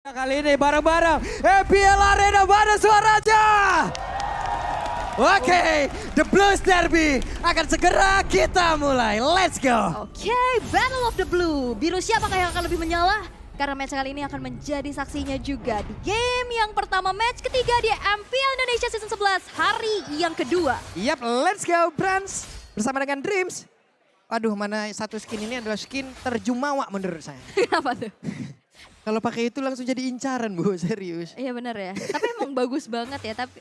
Kali ini bareng-bareng EPL Arena, mana suaranya? Oke, The Blues Derby akan segera kita mulai. Let's go. Oke, Battle of the Blue. Biru siapakah yang akan lebih menyala? Karena match kali ini akan menjadi saksinya juga di game yang pertama, match ketiga di MPL Indonesia Season 11 hari yang kedua. Yap, let's go Brands bersama dengan Dreams. Waduh, mana satu skin ini adalah skin terjumawa menurut saya. Kenapa tuh? Kalau pakai itu langsung jadi incaran, Bu, serius. Iya benar ya, tapi emang bagus banget ya. Tapi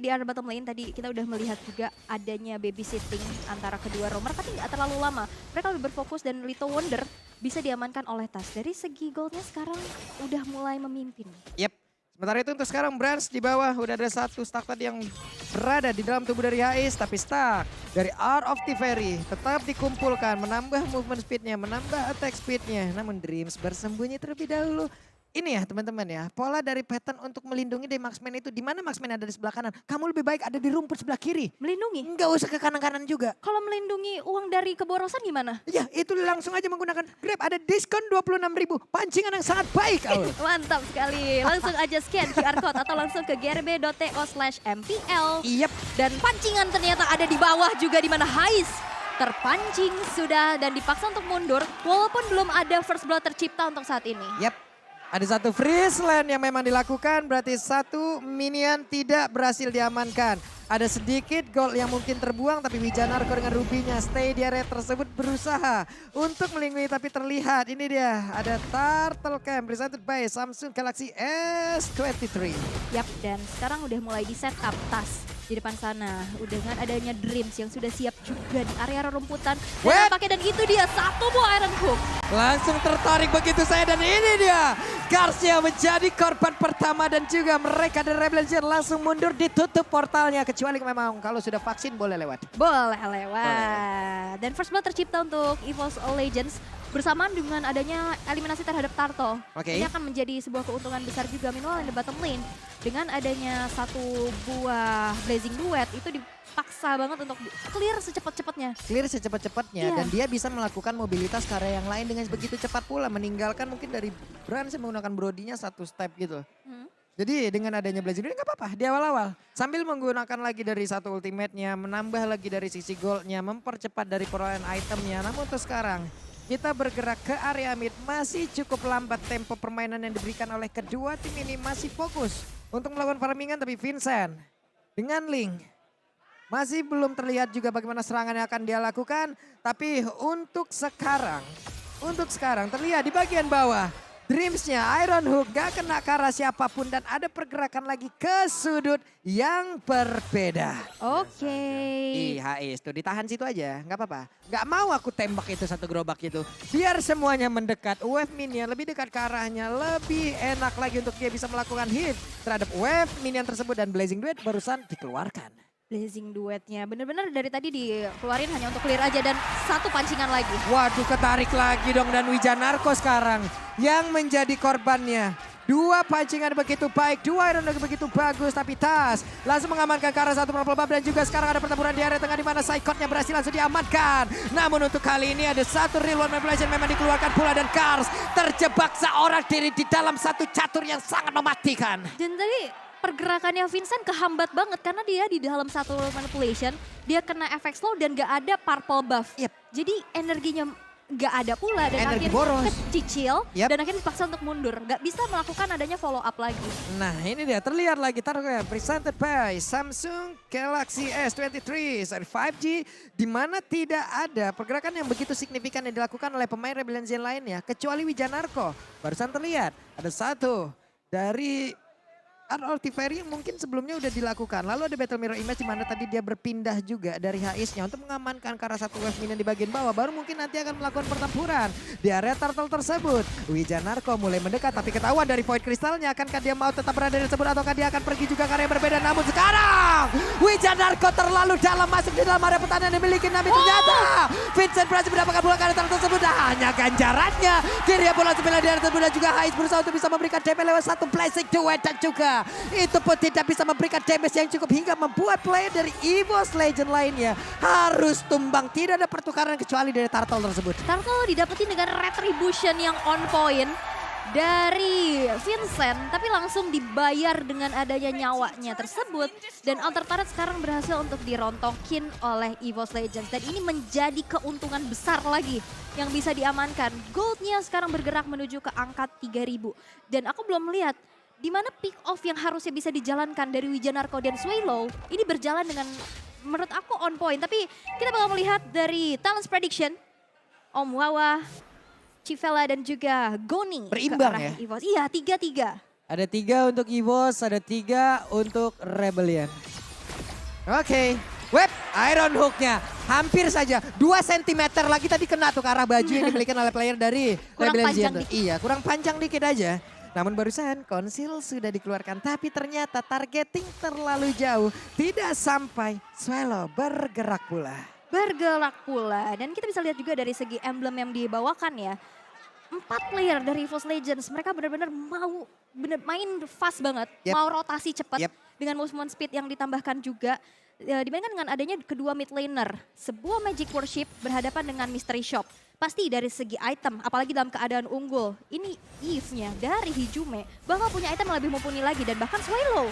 di area bottom lane tadi kita udah melihat juga adanya babysitting antara kedua roamer, tapi nggak terlalu lama. Mereka lebih berfokus dan Little Wonder bisa diamankan oleh Tas. Dari segi goldnya sekarang udah mulai memimpin. Yap. Sementara itu untuk sekarang Brands di bawah udah ada satu stack tadi yang berada di dalam tubuh dari Hais. Tapi stack dari Art of the Fairy tetap dikumpulkan, menambah movement speednya, menambah attack speednya. Namun Dreams bersembunyi terlebih dahulu. Ini ya teman-teman ya, pola dari pattern untuk melindungi dari marksman itu. Di mana marksman ada di sebelah kanan, kamu lebih baik ada di rumput sebelah kiri. Melindungi? Enggak usah ke kanan-kanan juga. Kalau melindungi uang dari keborosan gimana? Ya itu langsung aja menggunakan Grab, ada diskon 26.000. Pancingan yang sangat baik. Mantap sekali, langsung aja scan QR code atau langsung ke grb.to/mpl. Yep. Dan pancingan ternyata ada di bawah juga di mana Hais terpancing sudah dan dipaksa untuk mundur walaupun belum ada first blood tercipta untuk saat ini. Yap. Ada satu freeze land yang memang dilakukan, berarti satu minion tidak berhasil diamankan. Ada sedikit gold yang mungkin terbuang, tapi Wijanarko dengan rubinya stay di area tersebut berusaha untuk melindungi, tapi terlihat ini dia ada Turtle Camp presented by Samsung Galaxy S23. Yap, dan sekarang udah mulai di setup Tas di depan sana. Udah dengan adanya Dreams yang sudah siap juga di area rumputan. Dan pakai, dan itu dia satu buah Iron Hook. Langsung tertarik begitu saya, dan ini dia Karsnya menjadi korban pertama dan juga mereka dari Rebel Legend langsung mundur, ditutup portalnya. Kecuali memang kalau sudah vaksin boleh lewat. Boleh lewat. Dan first blood tercipta untuk EVOS Legends bersamaan dengan adanya eliminasi terhadap Turtle. Oke. Ini akan menjadi sebuah keuntungan besar juga. Meanwhile di bottom lane dengan adanya satu buah Blazing Duet itu dipaksa banget untuk clear secepat-cepatnya. Clear secepat-cepatnya dan dia bisa melakukan mobilitas ke area yang lain dengan begitu cepat pula. Meninggalkan mungkin dari Brands yang menggunakan Brodinya satu step gitu. Jadi dengan adanya Blazing Duet nggak apa-apa di awal-awal. Sambil menggunakan lagi dari satu ultimate-nya, menambah lagi dari sisi gold-nya, mempercepat dari perolehan itemnya. Namun untuk sekarang kita bergerak ke area mid, masih cukup lambat tempo permainan yang diberikan oleh kedua tim ini, masih fokus untuk melakukan farmingan. Tapi Vincent dengan Link masih belum terlihat juga bagaimana serangan yang akan dia lakukan. Tapi untuk sekarang terlihat di bagian bawah Dreamsnya Iron Hook gak kena ke arah siapapun dan ada pergerakan lagi ke sudut yang berbeda. Oke. Hais tuh ditahan situ aja, nggak apa-apa. Nggak mau aku tembak itu satu gerobak itu. Biar semuanya mendekat, wave minion lebih dekat ke arahnya, lebih enak lagi untuk dia bisa melakukan hit terhadap wave minion tersebut. Dan Blazing Duet barusan dikeluarkan. Blazing Duetnya bener-bener dari tadi dikeluarin hanya untuk clear aja dan satu pancingan lagi. Waduh, ketarik lagi dong, dan Wijanarko sekarang yang menjadi korbannya. Dua pancingan begitu baik, dua Iron Hook begitu bagus, tapi Tas langsung mengamankan ke arah satu purple buff. Dan juga sekarang ada pertempuran di area tengah di mana Psychotnya berhasil langsung diamankan. Namun untuk kali ini ada satu real one manipulation memang dikeluarkan pula, dan Kars terjebak seorang diri di dalam satu catur yang sangat mematikan. Dan tadi pergerakannya Vincent kehambat banget karena dia di dalam satu manipulation, dia kena efek slow dan gak ada purple buff. Yep. Jadi energinya gak ada pula dan Energi akhirnya boros. kecicil Yep. dan akhirnya dipaksa untuk mundur. Gak bisa melakukan adanya follow up lagi. Nah ini dia terlihat lagi Target presented by Samsung Galaxy S23 seri 5G, di mana tidak ada pergerakan yang begitu signifikan yang dilakukan oleh pemain Rebel Legends lainnya kecuali Wijanarko. Barusan terlihat ada satu dari Artifair yang mungkin sebelumnya udah dilakukan. Lalu ada Battle Mirror Image di mana tadi dia berpindah juga dari Haisnya untuk mengamankan ke arah satu wave minion di bagian bawah. Baru mungkin nanti akan melakukan pertempuran di area turtle tersebut. Wijanarko mulai mendekat, tapi ketahuan dari Void Crystalnya. Akankah dia mau tetap berada di tersebut ataukah dia akan pergi juga ke area yang berbeda. Namun sekarang Wijanarko terlalu dalam masuk di dalam area pertahanan yang dimiliki Nami. Ternyata Vincent berhasil mendapatkan bola ke area turtle tersebut. Hanya ganjarannya kiri bola sebelah di area tersebut, dan juga Hais berusaha untuk bisa memberikan DP lewat satu Blazing Duet, dan juga itu pun tidak bisa memberikan damage yang cukup hingga membuat player dari EVOS Legend lainnya harus tumbang. Tidak ada pertukaran kecuali dari Turtle tersebut. Turtle didapetin dengan retribution yang on point. dari Vincent, tapi langsung dibayar dengan adanya nyawanya tersebut. Dan Alter Turret sekarang berhasil untuk dirontokin oleh EVOS Legends. Dan ini menjadi keuntungan besar lagi yang bisa diamankan. Goldnya sekarang bergerak menuju ke angka 3.000. Dan aku belum melihat di mana pick off yang harusnya bisa dijalankan dari Wijanarko dan Swallow. Ini berjalan dengan menurut aku on point. Tapi kita bakal melihat dari Talents Prediction. Om Wawa, Civella dan juga Goni Berimbang ke arah ya? EVOS. Iya, 3-3. Ada 3 untuk EVOS, ada 3 untuk Rebellion. Oke, Web Iron Hook-nya hampir saja 2 cm lagi tadi kena tuh ke arah baju yang dimiliki oleh player dari Kurang Rebellion panjang Zen. dikit. Iya, kurang panjang dikit aja. Namun barusan konsil sudah dikeluarkan, tapi ternyata targeting terlalu jauh. Tidak sampai Swallow bergerak pula. Bergerak pula. Dan kita bisa lihat juga dari segi emblem yang dibawakan ya. 4 player dari EVOS Legends, mereka benar-benar mau main fast banget. Yep. Mau rotasi cepat Yep. dengan movement speed yang ditambahkan juga. Dibandingkan dengan adanya kedua mid laner. Sebuah Magic Worship berhadapan dengan Mystery Shop. Pasti dari segi item, apalagi dalam keadaan unggul. Ini Eve-nya dari Hijume bakal punya item yang lebih mumpuni lagi dan bahkan Swallow.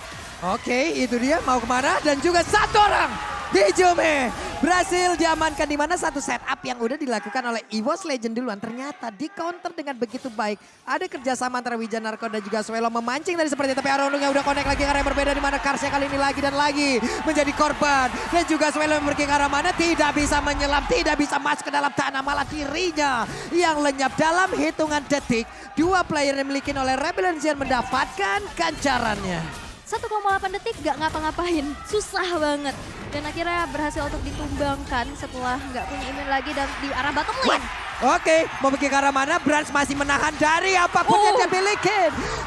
Oke, itu dia mau kemana dan juga satu orang Hijume berhasil diamankan di mana satu setup yang udah dilakukan oleh EVOS Legend duluan. Ternyata di counter dengan begitu baik. Ada kerjasama antara Wijanarko dan juga Swallow memancing tadi seperti itu. Tapi Arondungnya udah connect lagi ke arah yang berbeda di mana Karsnya kali ini lagi dan lagi menjadi korban. Dan juga Swallow yang pergi ke arah mana tidak bisa menyelam, tidak bisa masuk ke dalam tanah. Malah dirinya yang lenyap dalam hitungan detik. 2 player yang dimiliki oleh Rebellion Zen mendapatkan ganjarannya. 1,8 detik gak ngapa-ngapain, susah banget. Dan akhirnya berhasil untuk ditumbangkan setelah gak punya imun lagi dan di arah bottom lane. Oke, mau pergi ke arah mana? Brans masih menahan dari apapun yang dia miliki.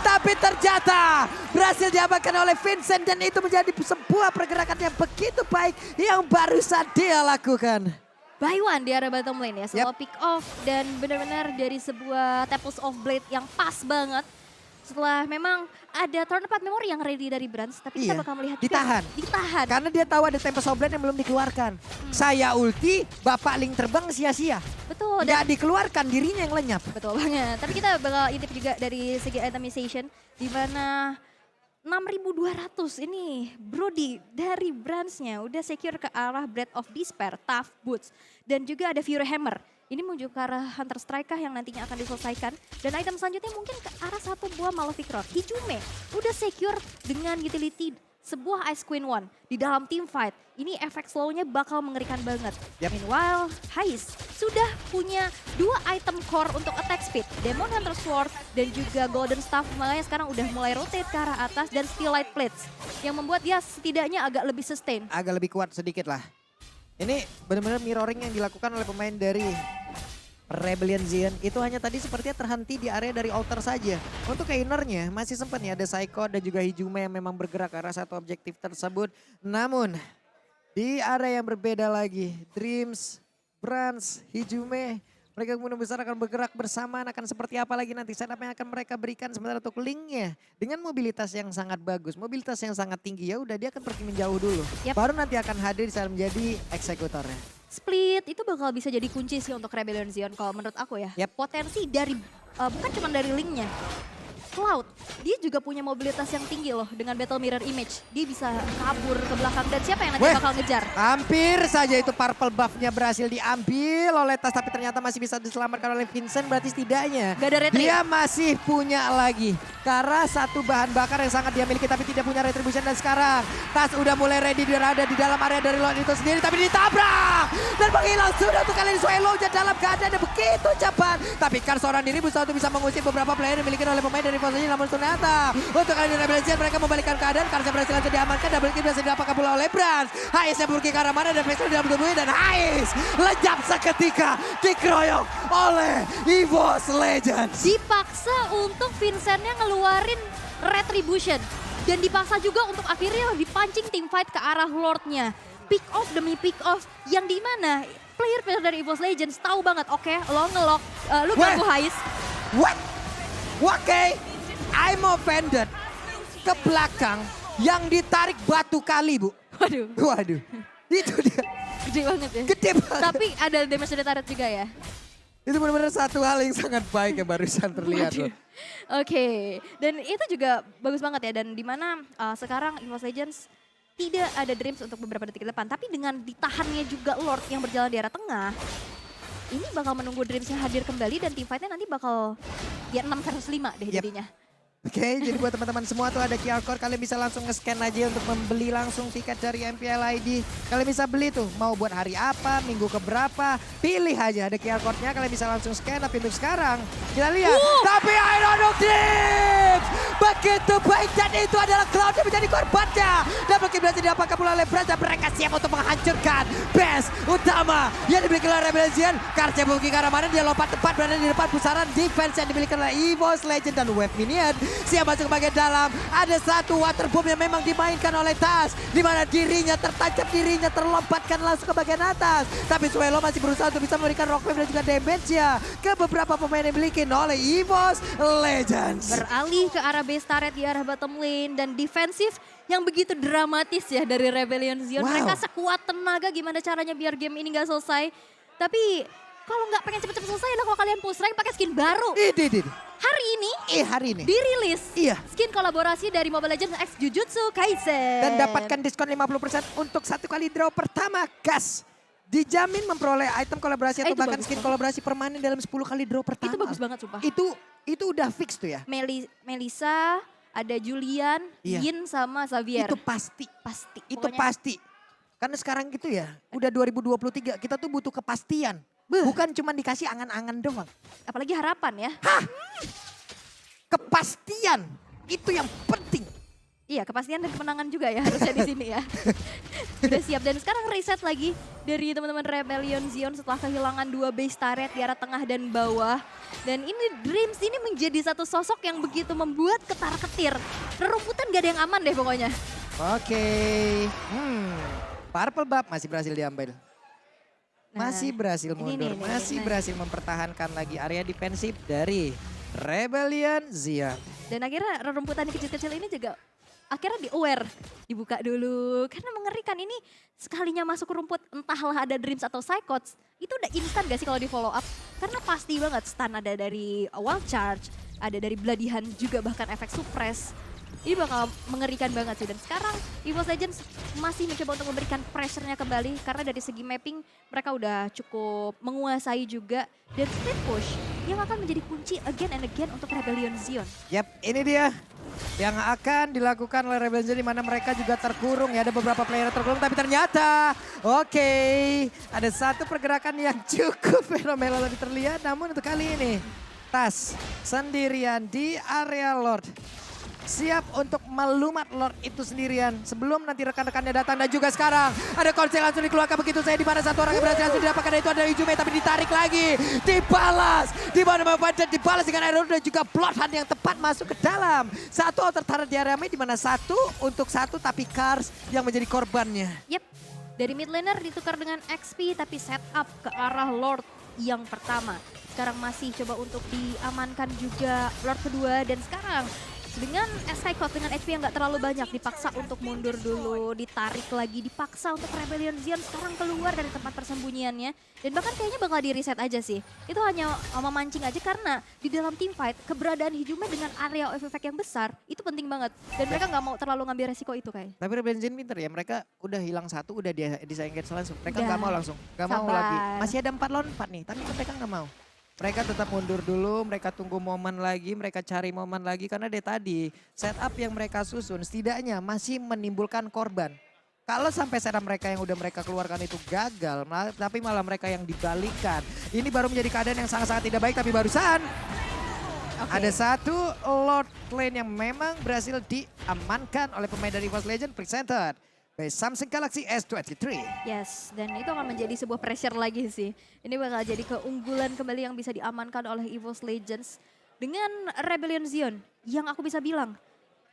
Tapi ternyata berhasil diamankan oleh Vincent dan itu menjadi sebuah pergerakan yang begitu baik yang barusan dia lakukan. By one di arah bottom lane ya, solo pick off dan benar-benar dari sebuah Tempest of Blade yang pas banget. Setelah memang ada turn 4 memori yang ready dari Brans, tapi kita bakal melihat ditahan. Ditahan. Karena dia tahu ada Tempest of Blade yang belum dikeluarkan. Saya ulti, Bapak Link terbang sia-sia. Betul. Nggak dikeluarkan, dirinya yang lenyap. Betul banget. Tapi kita bakal intip juga dari segi itemization, di mana 6.200 ini Brody dari Bransnya udah secure ke arah Breath of Despair, Tough Boots. Dan juga ada Fury Hammer. Ini menuju ke arah Hunter Strike yang nantinya akan diselesaikan. Dan item selanjutnya mungkin ke arah satu buah Malefic Rod. Hijume udah secure dengan utility sebuah Ice Queen One di dalam team fight. Ini efek slownya bakal mengerikan banget. Meanwhile, Hais sudah punya 2 item core untuk attack speed. Demon Hunter Sword dan juga Golden Staff. Makanya sekarang udah mulai rotate ke arah atas dan Steel Light Plates. Yang membuat dia setidaknya agak lebih sustain. Agak lebih kuat sedikit lah. Ini benar-benar mirroring yang dilakukan oleh pemain dari Rebellion Zen. Itu hanya tadi sepertinya terhenti di area dari altar saja. Untuk ke innernya masih sempat nih ada Psycho dan juga Hijume yang memang bergerak ke arah satu objektif tersebut. Namun di area yang berbeda lagi, Dreams, Brans, Hijume, mereka kemungkinan besar akan bergerak bersamaan, akan seperti apa lagi nanti setup yang akan mereka berikan. Sementara untuk Linknya dengan mobilitas yang sangat bagus, mobilitas yang sangat tinggi, ya udah dia akan pergi menjauh dulu. Baru nanti akan hadir saat menjadi eksekutornya. Split itu bakal bisa jadi kunci sih untuk Rebellion Zen kalau menurut aku ya. Potensi dari bukan cuma dari Linknya. Cloud, dia juga punya mobilitas yang tinggi loh dengan Battle Mirror Image. Dia bisa kabur ke belakang dan siapa yang nanti bakal ngejar? Hampir saja itu purple buff-nya berhasil diambil oleh Tas tapi ternyata masih bisa diselamatkan oleh Vincent. Berarti setidaknya Gak ada retri. dia masih punya lagi. Karena satu bahan bakar yang sangat dia miliki tapi tidak punya retribution. Dan sekarang Tas udah mulai ready berada di dalam area dari Lord itu sendiri. Tapi ditabrak dan menghilang sudah untuk kali ini. Swallow dalam keadaan yang begitu cepat. Tapi kan seorang diri berusaha untuk bisa mengusir beberapa player yang dimiliki oleh pemain dari posisi. Namun ternyata untuk kali ini Rebellion Zen mereka membalikkan keadaan. Karena berhasil langsung diamankan. Double kill berhasil didapatkan pula oleh Brans. Hais yang pergi ke arah mana dan Vexel dalam tubuhnya. Dan Hais lenyap seketika dikeroyok oleh EVOS Legends. Dipaksa untuk Vincentnya ngeluarin Retribution. Dan dipaksa juga untuk akhirnya dipancing team fight ke arah Lordnya. Pick off demi pick off yang dimana player-player dari EVOS Legends tahu banget. Oke, lo ngelok, lu ganggu Hais. What? Oke, I'm offended. Ke belakang yang ditarik batu kali, Bu. Waduh, Waduh, itu dia. gede banget ya. Gede banget. Tapi ada damage dari turret juga ya. Itu benar-benar satu hal yang sangat baik yang barusan terlihat loh. Oke, dan itu juga bagus banget ya. Dan dimana sekarang EVOS Legends tidak ada Dreams untuk beberapa detik ke depan. Tapi dengan ditahannya juga Lord yang berjalan di arah tengah, ini bakal menunggu Dreamsnya hadir kembali dan teamfightnya nanti bakal ya 6 versus 5 deh jadinya. Oke, jadi buat teman-teman semua tuh ada QR code, kalian bisa langsung nge-scan aja untuk membeli langsung tiket dari MPL ID. Kalian bisa beli tuh, mau buat hari apa, minggu keberapa, pilih aja ada QR code-nya, kalian bisa langsung scan. Tapi untuk sekarang, kita lihat. Tapi Iron Dreams! Begitu baik dan itu adalah Cloud yang menjadi korbannya. Double kill berhasil diapakan pula oleh Braza, mereka siap untuk menghancurkan base utama yang dimiliki oleh Rebellion. Karcia Buki ke arah mana, dia lompat tepat berada di depan pusaran defense yang dimiliki oleh EVOS Legend dan Wave Minion. Siap masuk ke bagian dalam. Ada satu water bomb yang memang dimainkan oleh Tas. Di mana dirinya tertancap, dirinya terlompatkan langsung ke bagian atas. Tapi Suelo masih berusaha untuk bisa memberikan rock wave dan juga damage-nya ke beberapa pemain yang dimiliki oleh EVOS Legends. Beralih ke arah base turret di arah bottom lane dan defensif yang begitu dramatis ya dari Rebellion Zion. Wow. Mereka sekuat tenaga gimana caranya biar game ini gak selesai. Tapi kalau nggak pengen cepet-cepet selesai lah kalau kalian push rank pakai skin baru. Hari ini dirilis skin kolaborasi dari Mobile Legends X Jujutsu Kaisen. Dan dapatkan diskon 50% untuk satu kali draw pertama. Gas. Dijamin memperoleh item kolaborasi atau bahkan skin kolaborasi permanen dalam 10 kali draw pertama. Itu bagus banget sumpah. Itu udah fix tuh ya. Melisa, ada Julian, Yin sama Xavier. Itu pasti. Itu Pokoknya pasti. Karena sekarang gitu ya, udah 2023 kita tuh butuh kepastian. Bukan cuma dikasih angan-angan doang. apalagi harapan ya. Kepastian itu yang penting. Iya, kepastian dan kemenangan juga ya harusnya di sini ya. Udah siap dan sekarang reset lagi dari teman-teman Rebellion Zion setelah kehilangan 2 base turret di arah tengah dan bawah. Dan ini Dreams ini menjadi satu sosok yang begitu membuat ketar-ketir. Rerumputan gak ada yang aman deh pokoknya. Oke. Purple Buff masih berhasil diambil. Masih berhasil mundur, masih berhasil mempertahankan lagi area defensif dari Rebellion Zion. Dan akhirnya rerumputan kecil-kecil ini juga akhirnya di-aware. Dibuka dulu, karena mengerikan ini sekalinya masuk rumput entahlah ada Dreams atau Psychots. Itu udah instan gak sih kalau di follow up? Karena pasti banget stun ada dari Wild Charge, ada dari Bloody Hand juga bahkan efek suppress. Ini bakal mengerikan banget sih. Dan sekarang EVOS Legends masih mencoba untuk memberikan pressure-nya kembali. Karena dari segi mapping mereka udah cukup menguasai juga. Dan split push yang akan menjadi kunci again and again untuk Rebellion Zion. Yap, ini dia yang akan dilakukan oleh Rebellion Zion di mana mereka juga terkurung ya. Ada beberapa player terkurung tapi ternyata ada satu pergerakan yang cukup fenomenal tadi terlihat. Namun untuk kali ini Tas sendirian di area Lord. Siap untuk melumat Lord itu sendirian sebelum nanti rekan-rekannya datang. Dan juga sekarang ada konsel langsung dikeluarkan begitu saya di mana satu orang yang berhasil langsung didapatkan, itu ada Ijume tapi ditarik lagi, dibalas di mana dibalas dengan Iron dan juga Bloodhound yang tepat masuk ke dalam satu outer turret di area mid di mana satu untuk satu tapi Cars yang menjadi korbannya. Yep, dari mid laner ditukar dengan XP tapi setup ke arah Lord yang pertama. Sekarang masih coba untuk diamankan juga Lord kedua dan sekarang dengan Psychot dengan HP yang gak terlalu banyak dipaksa untuk mundur dulu, ditarik lagi, dipaksa untuk Rebellion Zion sekarang keluar dari tempat persembunyiannya. Dan bahkan kayaknya bakal di reset aja sih. Itu hanya memancing aja karena di dalam team fight keberadaan Hijume dengan area of effect yang besar itu penting banget. Dan mereka gak mau terlalu ngambil resiko itu kayak. Tapi Rebellion Zion pinter ya, mereka udah hilang satu, udah disengage langsung. Mereka Udah. gak mau langsung, gak mau lagi. Masih ada 4 lawan 4 nih, tapi mereka gak mau. Mereka tetap mundur dulu, mereka tunggu momen lagi, mereka cari momen lagi. Karena dari tadi setup yang mereka susun setidaknya masih menimbulkan korban. Kalau sampai setup mereka yang udah mereka keluarkan itu gagal, tapi malah mereka yang dibalikan. Ini baru menjadi keadaan yang sangat-sangat tidak baik, tapi barusan ada satu Lord lane yang memang berhasil diamankan oleh pemain dari EVOS Legends presented by Samsung Galaxy S23. Yes, dan itu akan menjadi sebuah pressure lagi sih. Ini bakal jadi keunggulan kembali yang bisa diamankan oleh EVOS Legends dengan Rebellion Zion. Yang aku bisa bilang,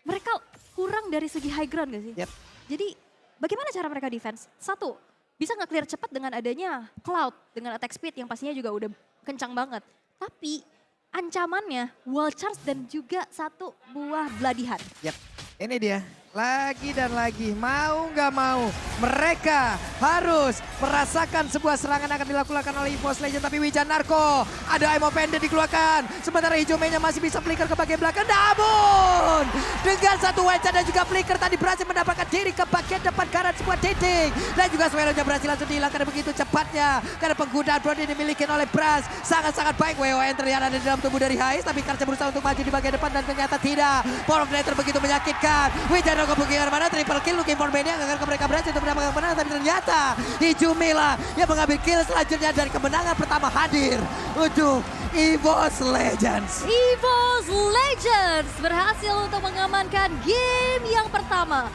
mereka kurang dari segi high ground gak sih? Yep. Jadi bagaimana cara mereka defense? Satu, bisa nge-clear cepat dengan adanya Cloud dengan attack speed yang pastinya juga udah kencang banget. Tapi ancamannya Wild Charge dan juga satu buah Bloody Hand. Yap, ini dia. Lagi dan lagi, mau nggak mau, mereka harus merasakan sebuah serangan akan dilakukan oleh EVOS Legend. Tapi Wijanarko, ada Emo Pendant dikeluarkan. Sementara Hijomenya masih bisa flicker ke bagian belakang. Namun, dengan satu headshot dan juga flicker tadi berhasil mendapatkan diri ke bagian depan karena sebuah titik. Dan juga Swellonya berhasil langsung dihilangkan begitu cepatnya. Karena penggunaan drone yang dimiliki oleh Bras sangat-sangat baik. WON terlihat ada di dalam tubuh dari Hais, tapi Karca berusaha untuk maju di bagian depan dan ternyata tidak. Power of Nether begitu menyakitkan. Wijanarko kemungkinan mana triple kill looking for mania agar mereka berhasil untuk mendapatkan kemenangan, tapi ternyata Hijumila yang mengambil kill selanjutnya dan kemenangan pertama hadir untuk EVOS Legends. EVOS Legends berhasil untuk mengamankan game yang pertama.